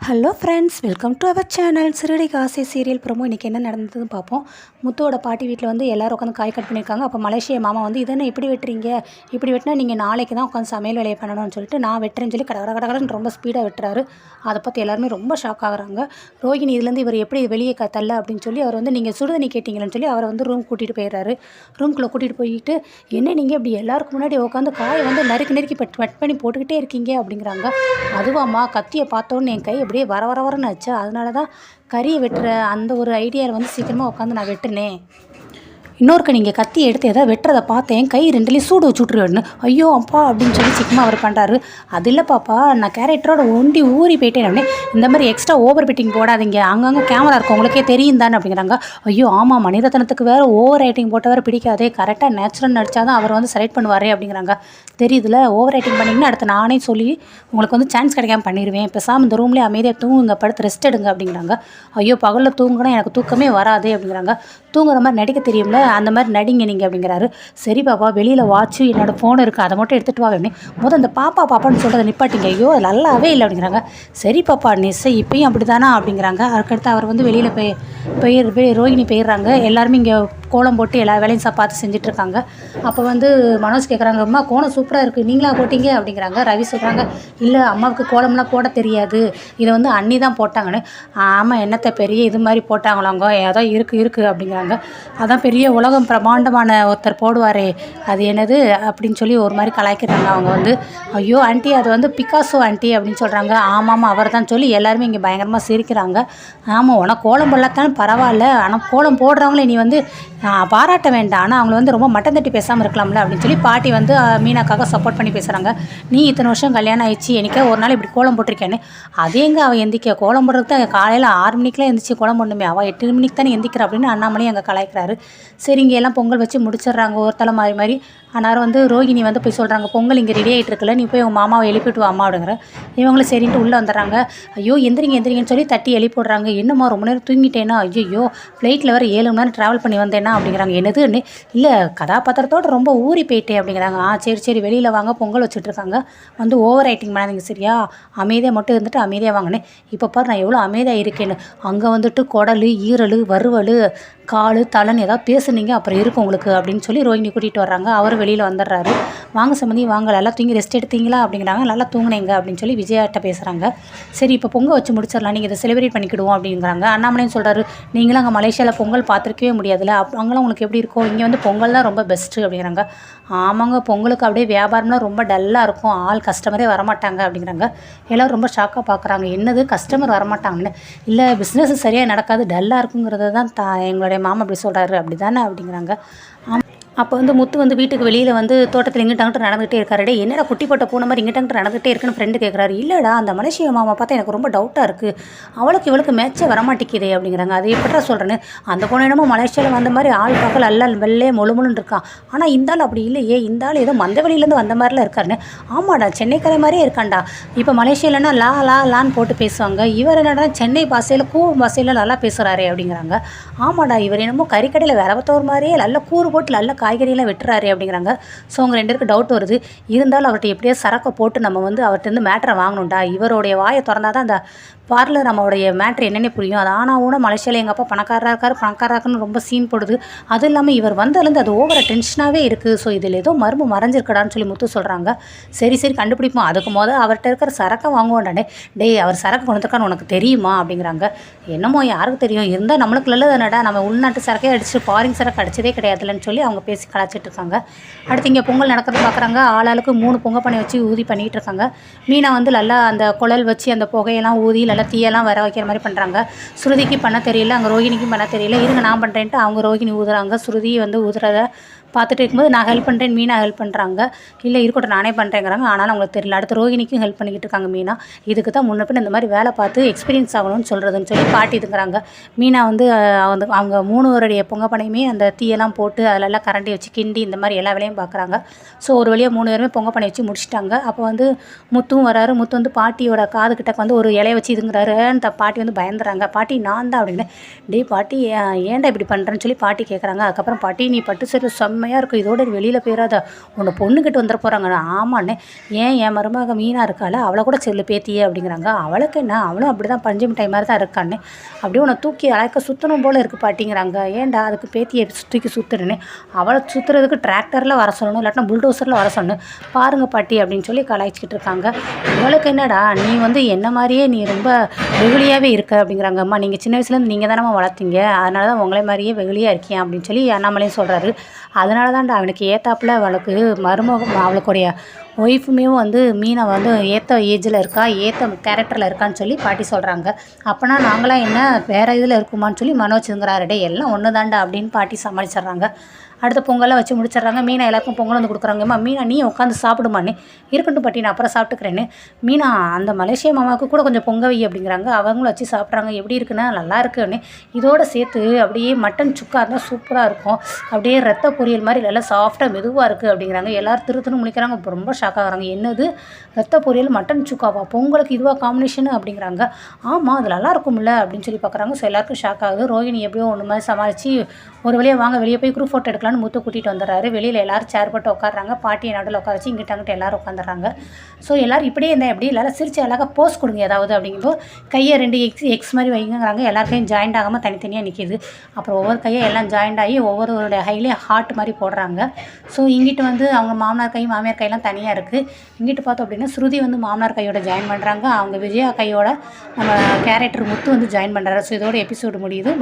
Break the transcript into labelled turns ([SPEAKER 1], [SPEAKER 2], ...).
[SPEAKER 1] Hello friends, welcome to our channel சிறுடி காசை serial promo. இன்றைக்கி என்ன நடந்ததுன்னு பார்ப்போம். முத்துவோட பாட்டி வீட்டில் வந்து எல்லோரும் உட்காந்து காய் கட் பண்ணியிருக்காங்க. அப்போ மலேசியா மாமா வந்து இதென்ன இப்படி வெட்டுறீங்க, இப்படி வெட்டினா நீங்கள் நாளைக்கு தான் உட்காந்து சமையல் வேலையை பண்ணணும்னு சொல்லிட்டு நான் வெட்டுறேன்னு சொல்லி கடகடன்னு ரொம்ப ஸ்பீடாக வெட்டுறாரு. அதை பார்த்து எல்லாருமே ரொம்ப ஷாக் ஆகுறாங்க. ரோகிணி இதுலேருந்து இவர் எப்படி வெளியே தள்ள அப்படின்னு சொல்லி அவர் வந்து நீங்கள் சுடுதண்ணி கேட்டிங்களேன்னு சொல்லி அவரை வந்து ரூம் கூட்டிகிட்டு போயிடுறாரு. ரூம்குள்ளே கூட்டிகிட்டு போயிட்டு என்ன நீங்கள் இப்படி எல்லாருக்கும் முன்னாடி உட்காந்து காயை வந்து நறுக்கி கட் பண்ணி போட்டுக்கிட்டே இருக்கீங்க அப்படிங்கிறாங்க. அதுவாம்மா, கத்தியை பார்த்தோன்னு என் கை அப்படியே வரன்னு ஆச்சு, அதனால தான் கறியை வெட்டுற அந்த ஒரு ஐடியாவில் வந்து சீக்கிரமாக உட்காந்து நான் வெட்டுனேன். இன்னொருக்க நீங்கள் கத்தி எடுத்து எதாவது வெட்டுறதை பார்த்தேன், கை ரெண்டுலேயும் சூடு வச்சு விட்ருவேன்னு. ஐயோ அப்பா அப்படின்னு சொல்லி சிக்கமாக அவர் பண்ணுறாரு. அது இல்லை பாப்பா, நான் கேரக்டரோட ஒண்டி ஊறி போயிட்டேன் அப்படின்னு. இந்த மாதிரி எக்ஸ்ட்ரா ஓவர் பிட்டிங் போடாதீங்க, அங்கங்கே கேமரா இருக்கும் உங்களுக்கே தெரியும் தானே அப்படிங்கிறாங்க. ஐயோ ஆமாம், மனிதத்தனத்துக்கு வேறு ஓவர் ரைட்டிங் போட்டவரை பிடிக்காதே, கரெக்டாக நேச்சுரல் நடித்தா தான் அவர் வந்து செலக்ட் பண்ணுவார் அப்படிங்கிறாங்க. தெரியுதுல, ஓவர் ரைட்டிங் பண்ணிங்கன்னா அடுத்து நானே சொல்லி உங்களுக்கு வந்து சான்ஸ் கிடைக்காம பண்ணிடுவேன், பேசாமல் இந்த ரூம்லேயே அமைதியாக தூங்குங்க, படுத்து ரெஸ்ட் எடுங்க அப்படிங்கிறாங்க. ஐயோ பகலில் தூங்குனா எனக்கு தூக்கமே வராது அப்படிங்கிறாங்க. தூங்குற மாதிரி நடிக்க தெரியும்ல, அந்த மாதிரி நடிங்க நீங்கள் அப்படிங்கிறாரு. சரி பாப்பா, வெளியில் வாட்சு என்னோடய ஃபோன் இருக்குது, அதை மட்டும் எடுத்துகிட்டு வா அப்படின்னு அந்த பாப்பான்னு சொல்கிறத நிப்பாட்டிங்க. ஐயோ அது நல்லாவே இல்லை அப்படிங்கிறாங்க. சரி பாப்பா நிச்சயம் இப்பயும் அப்படி தானா அப்படிங்கிறாங்க. அதுக்கடுத்து அவர் வந்து வெளியில் ரோகிணி போயிடுறாங்க. எல்லாருமே இங்கே கோலம் போட்டு எல்லா வேலையும் பார்த்து செஞ்சிட்ருக்காங்க. அப்போ வந்து மனோஜ் கேட்குறாங்க, அம்மா கோலம் சூப்பராக இருக்குது, நீங்களா போட்டிங்க அப்படிங்கிறாங்க. ரவி சொல்கிறாங்க, இல்லை அம்மாவுக்கு கோலம்லாம் போட தெரியாது, இதை வந்து அண்ணி தான் போட்டாங்கன்னு. ஆமாம், என்னத்தை பெரிய இது மாதிரி போட்டாங்களாங்க, ஏதோ இருக்குது அப்படிங்கிறாங்க. அதான் பெரிய உலகம் பிரம்மாண்டமான ஒருத்தர் போடுவாரே, அது என்னது அப்படின்னு சொல்லி ஒரு மாதிரி கலாய்க்கிறாங்க. அவங்க வந்து ஐயோ ஆண்டி அது வந்து பிகாசோ ஆண்டி அப்படின்னு சொல்கிறாங்க. ஆமாம் அவர் தான் சொல்லி எல்லாருமே இங்கே பயங்கரமாக சிரிக்கிறாங்க. ஆமாம், உனக்கு கோலம் போடலாத்தானே பரவாயில்ல, ஆனால் கோலம் போடுறவங்களே நீ வந்து பாராட்ட வேண்டாம், ஆனால் அவங்கள வந்து ரொம்ப மட்டம் தட்டி பேசாமல் இருக்கலாம்ல அப்படின்னு சொல்லி பாட்டி வந்து மீனாக்காக சப்போர்ட் பண்ணி பேசுகிறாங்க. நீ இத்தனை வருஷம் கல்யாணம் ஆயிடுச்சு, எனக்கே ஒரு நாள் இப்படி கோலம் போட்டிருக்கேன்னு. அதே எங்கே அவள் எந்திக்க கோலம் போடுறதுக்கு தான் காலையில் 6 மணிக்கெலாம் எந்திரிச்சு கோலம் போடணுமே, அவள் 8 மணிக்கு தானே எந்திக்கிறா அப்படின்னு அண்ணாமலையும் அங்கே கலாய்க்கிறாரு. சரி இங்கே எல்லாம் பொங்கல் வச்சு முடிச்சிடுறாங்க ஒரு தலை மாதிரி. ஆனால் வந்து ரோகிணி வந்து போய் சொல்கிறாங்க, பொங்கல் இங்கே ரெடி ஆகிட்டு இருக்குல்ல, நீ போய் உங்கள் மாமாவை எழுப்பிட்டு வாமா அப்படிங்கிற. இவங்களும் சரின்ட்டு உள்ளே வந்துடுறாங்க. ஐயோ எந்திரிங்கன்னு சொல்லி தட்டி எழுப்பிடுறாங்க. என்னம்மா ரொம்ப நேரம் தூங்கிட்டேன்னா, ஐயோ ஃப்ளைட்டில் வேறு 7 மணி நேரம் ட்ராவல் பண்ணி வந்தேன்னா அப்படிங்கிறாங்க. என்னதுன்னு, இல்லை கதாபாத்திரத்தோடு ரொம்ப ஊறி போயிட்டேன் அப்படிங்கிறாங்க. சரி வெளியில் வாங்க, பொங்கல் வச்சுட்ருக்காங்க, வந்து ஓவர் ரைட்டிங் பண்ணாதீங்க சரியா, அமைதியாக மட்டும் இருந்துட்டு அமைதியாக வாங்கினேன். இப்போ பாரு நான் எவ்வளோ அமைதியாக இருக்கேன்னு. அங்கே வந்துட்டு குடல், ஈரல், வறுவல், கால், தலைன்னு ஏதாவது பேசுனீங்க அப்புறம் இருக்கும் உங்களுக்கு அப்படின்னு சொல்லி ரோஹிணி கூட்டிகிட்டு வர்றாங்க. அவர் வெளியில் வந்துடுறாரு. வாங்க சம்மந்தி வாங்க, நல்லா தூங்கி ரெஸ்ட் எடுத்தீங்களா அப்படிங்கிறாங்க. நல்லா தூங்குனீங்க அப்படின்னு சொல்லி விஜயாட்ட பேசுகிறாங்க. சரி இப்போ பொங்கல் வச்சு முடிச்சிடலாம், நீங்கள் இதை செலிப்ரேட் பண்ணிக்கிடுவோம் அப்படிங்கிறாங்க. அண்ணாமலையும் சொல்கிறாரு, நீங்களும் அங்கே மலேசியாவில் பொங்கல் பார்த்துருக்கவே முடியாதுல்ல, அங்கெல்லாம் உங்களுக்கு எப்படி இருக்கும், இங்கே வந்து பொங்கல் தான் ரொம்ப பெஸ்ட்டு அப்படிங்கிறாங்க. ஆமாங்க, பொங்கலுக்கு அப்படியே வியாபாரம்லாம் ரொம்ப டல்லாக இருக்கும், ஆள் கஸ்டமரே வரமாட்டாங்க அப்படிங்கிறாங்க. எல்லோரும் ரொம்ப ஷாக்காக பார்க்குறாங்க, என்னது கஸ்டமர் வரமாட்டாங்கன்னு. இல்லை பிஸ்னஸ் சரியாக நடக்காது, டல்லாக இருக்குங்கிறத தான் எங்களுடைய மாமா அப்படி சொல்கிறாரு அப்படி தானே அப்படிங்கிறாங்க. அப்போ வந்து முத்து வந்து வீட்டுக்கு வெளியில் வந்து தோட்டத்தில் இங்கிட்ட நடந்துகிட்டே இருக்காரு. என்னடா குட்டி போட்ட பூனை மாதிரி இங்கிட்ட நடந்துகிட்டே இருக்குன்னு ஃப்ரெண்டு கேட்குறாரு. இல்லைடா அந்த மலேசியா மாமா பார்த்தா எனக்கு ரொம்ப டவுட்டாக இருக்குது, இவளுக்கு மேட்சே வரமாட்டேங்குதே அப்படிங்கிறாங்க. அது எப்படா சொல்கிறேன்னு, அந்த பொண்ணு என்னமோ மலேசியாவில் வந்த மாதிரி ஆள் பார்க்கல அல்ல வெள்ளையே முழுமுன்னு இருக்கான், ஆனால் இந்த ஆள் அப்படி இல்லையே, இந்த ஆள் ஏதோ மந்த வெளியிலேருந்து வந்த மாதிரிலாம் இருக்காருன்னு. ஆமாடா சென்னைக்கரை மாதிரியே இருக்காண்டா, இப்போ மலேசியாவிலன்னா லான்னு போட்டு பேசுவாங்க, இவர் என்னடா சென்னை பாஷையில் பாஷையில் நல்லா பேசுகிறாரே அப்படிங்கிறாங்க. ஆமாடா இவர் என்னமோ கறிக்கடையில் வரவத்தோர் மாதிரியே நல்லா கூறு போட்டு நல்லா காய்கறியெல்லாம் வெட்டுறாரு அப்படிங்கிறாங்க. ஸோ அவங்க 2 பேருக்கு டவுட் வருது. இருந்தாலும் அவர்கிட்ட எப்படியோ சரக்கை போட்டு நம்ம வந்து அவர்கிட்ட மேட்ரை வாங்கணும்டா, இவருடைய வாயை திறந்தால் தான் அந்த பார்லர் நம்மளுடைய மேட்ரு என்னென்ன புரியும். அது ஆனால் மலேசியாவில் எங்கள் அப்பா பணக்காரராக இருக்குன்னு ரொம்ப சீன் போடுது. அதுவும் இல்லாமல் இவர் வந்தாலேருந்து அது ஓவர டென்ஷனாகவே இருக்குது. ஸோ இதில் ஏதோ மர்மம் மறைஞ்சிருக்கடான்னு சொல்லி முத்து சொல்கிறாங்க. சரி கண்டுபிடிப்போம், அதுக்கு அவர்கிட்ட இருக்கிற சரக்கை வாங்குவோண்டானே. டேய் அவர் சரக்கு கொண்டுருக்கான்னு உனக்கு தெரியுமா அப்படிங்கிறாங்க. என்னமோ யாருக்கு தெரியும், இருந்தால் நம்மளுக்கு நல்லது தானடா, நம்ம உள்நாட்டு சரக்கே அடிச்சுட்டு ஃபாரின் சரக்கு அடிச்சதே கிடையாதுலன்னு சொல்லி அவங்க பேசி கலாச்சிட்டு இருக்காங்க. அடுத்து இங்கே பொங்கல் நடக்கிறது பார்க்குறாங்க. ஆளாளுக்கு 3 பொங்கல் பண்ணி வச்சு ஊதி பண்ணிகிட்டு இருக்காங்க. மீனா வந்து நல்லா அந்த குழல் வச்சு அந்த புகையெல்லாம் ஊதி நல்லா தீயெல்லாம் வர வைக்கிற மாதிரி பண்ணுறாங்க. ஸ்ருதிக்கு பண்ண தெரியல, அங்கே ரோஹிணிக்கும் பண்ண தெரியல. இருங்க நான் பண்ணுறேன்ட்டு அவங்க ரோஹிணி ஊதுறாங்க. ஸ்ருதி வந்து ஊதுறத பார்த்துட்டு இருக்கும்போது நான் ஹெல்ப் பண்ணுறேன், மீனா ஹெல்ப் பண்ணுறாங்க. இல்லை இருக்கட்டும் நானே பண்ணுறேங்கிறாங்க. ஆனாலும் அவங்களுக்கு தெரியல. அடுத்து ரோஹிணிக்கும் ஹெல்ப் பண்ணிக்கிட்டு இருக்காங்க மீனா. இதுக்கு தான் முன்ன பின் இந்த மாதிரி வேலை பார்த்து எக்ஸ்பீரியன்ஸ் ஆகணும்னு சொல்கிறதுன்னு சொல்லி பாட்டி இதுங்கிறாங்க. மீனா வந்து அவங்க 3 வருடைய பொங்கப்பனையுமே அந்த தீயெல்லாம் போட்டு அதிலெல்லாம் கரண்டி வச்சு கிண்டி இந்த மாதிரி எல்லா வேலையும் பார்க்குறாங்க. ஸோ ஒரு வழியாக 3 பேருமே பொங்கப்பனை வச்சு முடிச்சிட்டாங்க. அப்போ வந்து முத்துவும் வராரு. முத்து வந்து பாட்டியோட காது கிட்ட வந்து ஒரு இலையை வச்சு இதுங்கிறாரு. பாட்டி வந்து பயந்துறாங்க. பாட்டி நான் தான் அப்படின்னு. டே பாட்டி ஏன்டா இப்படி பண்ணுறேன்னு சொல்லி பாட்டி கேட்குறாங்க. அதுக்கப்புறம் பாட்டி நீ பட்டு சரி செம்மையாக இருக்கும், இதோட வெளியில் போயிடாத, உன்னை பொண்ணுக்கிட்ட வந்துட போகிறாங்க. ஆமாண்ணே, ஏன் என் மருமக மீனா இருக்கால, அவளை கூட செல்லு பேத்தியே அப்படிங்கிறாங்க. அவளுக்கு என்ன, அவளும் அப்படி தான் பஞ்சு மிட்டாய் மாதிரி தான் இருக்கான்னு, அப்படியே உன்னை தூக்கி அழைக்க சுற்றணும் போல் இருக்குது பாட்டிங்கிறாங்க. ஏன்டா அதுக்கு பேத்தியை தூக்கி சுற்றுறேன்னு, அவளை சுற்றுறதுக்கு டிராக்டரில் வர சொல்லணும், இல்லாட்டினா புல்டோசரில் வர சொல்லணும், பாருங்க பாட்டி அப்படின்னு சொல்லி கலாய்ச்சிக்கிட்டு இருக்காங்க. இவளுக்கு என்னடா, நீ வந்து என்ன மாதிரியே நீ ரொம்ப வெகுளியாகவே இருக்க அப்படிங்கிறாங்க. அம்மா நீங்கள் சின்ன வயசுலேருந்து நீங்கள் தானம்மா வளர்த்தீங்க, அதனால தான் உங்களை மாதிரியே வெகுளியாக இருக்கியா அப்படின்னு சொல்லி அண்ணாமலையும் சொல்கிறாரு. அதனால தான்டா அவனுக்கு ஏத்தாப்புல அவளுக்கு அவளுக்குடைய ஒய்ஃபுமே வந்து மீனை வந்து ஏற்ற ஏஜில் இருக்கா, ஏற்ற கேரக்டரில் இருக்கான்னு சொல்லி பாட்டி சொல்கிறாங்க. அப்போனா நாங்களாம் என்ன வேறு இதில் இருக்குமான்னு சொல்லி மனோஜுங்கிறாரு. டே எல்லாம் ஒன்று தாண்டா அப்படின்னு பாட்டி சமாளிச்சிட்றாங்க. அடுத்த பொங்கலாம் வச்சு முடிச்சிடுறாங்க. மீனா எல்லாருக்கும் பொங்கல் வந்து கொடுக்குறாங்கம்மா. மீனா நீ உட்காந்து சாப்பிடுமான்னு. இருக்கட்டும் பாட்டி, நான் அப்புறம் சாப்பிட்டுக்கிறேன்னு. மீனா அந்த மலேசியா மாமாவுக்கு கூட கொஞ்சம் பொங்க வை அப்படிங்கிறாங்க. அவங்களும் வச்சு சாப்பிட்றாங்க. எப்படி இருக்குன்னா, நல்லா இருக்குன்னு. இதோடு சேர்த்து அப்படியே மட்டன் சுக்கா இருந்தால் சூப்பராக இருக்கும், அப்படியே ரத்த பொரியல் மாதிரி நல்லா சாஃப்டாக மெதுவாக இருக்குது அப்படிங்கிறாங்க. எல்லோரும் திருத்துன்னு முழிக்கிறாங்க. ரொம்ப ஷாக் ஆகுறாங்க. என்னது ரத்த பொரியல் மட்டன் சுக்காவா, பொங்கலுக்கு இதுவாக காம்பினேஷனு அப்படிங்கிறாங்க. ஆமாம் அது நல்லா இருக்கும்ல அப்படின்னு சொல்லி பார்க்குறாங்க. ஸோ எல்லாருக்கும் ஷாக் ஆகுது. ரோஹிணி எப்படியோ ஒன்று மாதிரி சமாளித்து ஒரு வழியாக வாங்க வெளியே போய் குரூப் ஃபோட்டோ எடுக்கலான்னு முத்து கூட்டிகிட்டு வந்துடுறாரு. வெளியில் எல்லோரும் சேர் போட்டு உட்காடுறாங்க. பாட்டியை நடுவில் உட்கார வச்சு இங்கிட்ட அங்கிட்ட எல்லோரும் உட்காந்துடுறாங்க. ஸோ எல்லோரும் இப்படியே இருந்தால் எப்படி, எல்லோரும் சிரிச்சு அழகாக போஸ் கொடுங்க ஏதாவது அப்படிங்கும்போது கையை 2 எக்ஸ் மாதிரி வைங்கிறாங்க. எல்லாருக்கையும் ஜாயிண்ட் ஆகாமல் தனித்தனியாக நிற்கிது. அப்புறம் ஒவ்வொரு கையை எல்லாம் ஜாயிண்ட் ஆகி ஒவ்வொருடைய ஹைலேயும் ஹார்ட் மாதிரி போடுறாங்க. ஸோ இங்கிட்டு வந்து அவங்க மாமனார் கை மாமியார் கையெல்லாம் தனியாக இருக்குது. இங்கிட்டு பார்த்தோம் அப்படின்னா ஸ்ருதி வந்து மாமனார் கையோட ஜாயின் பண்ணுறாங்க. அவங்க விஜயா கையோட நம்ம கேரக்டர் முத்து வந்து ஜாயின் பண்ணுறாரு. ஸோ இதோட எபிசோடு முடியுது.